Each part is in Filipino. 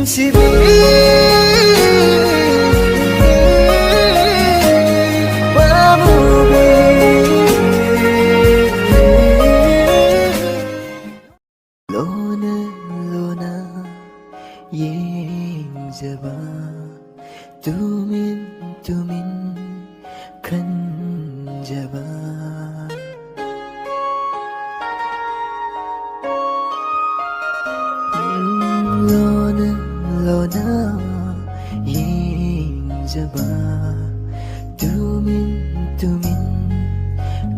ꯅꯨꯡꯁꯤꯕꯤ pamubi Lonna Lonna yengjaba tumin tumin kanjaba Lonna Lonna yengjaba tumin tumin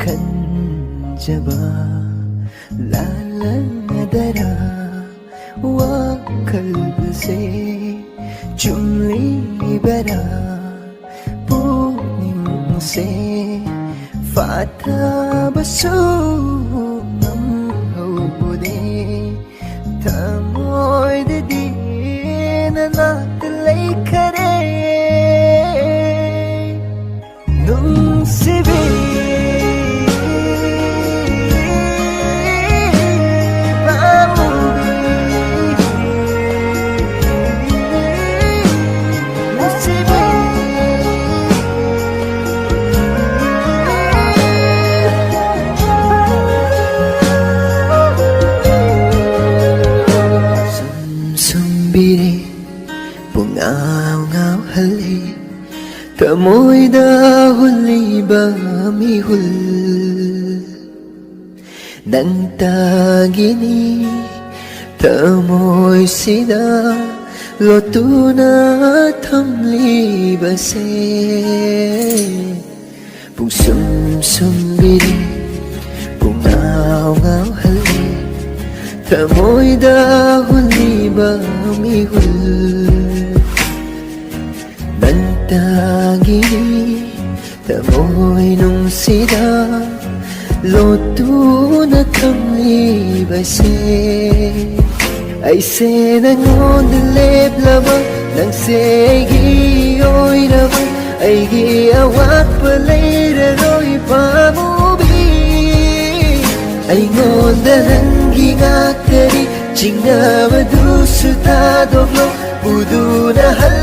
kanjaba laladara wakalse chumlibara puningse fatabasu namhaude tamoydadi nanatalay kare nungsibi biri pungaw-ngaw hali tamo'y dahuli ba mihul nang tagini tamo'y sida loto na tamli base pung sum-sumbiri pungaw-ngaw hali tamo'y dahuli ba mihul nantagini tamo'y nung sida loto na kamli base ay se nangon dilip lamang nang segi oy naman ay giawat palay raroy pamubi ay ngondahan gingakari Jingna madusu ta doblo Budu na hal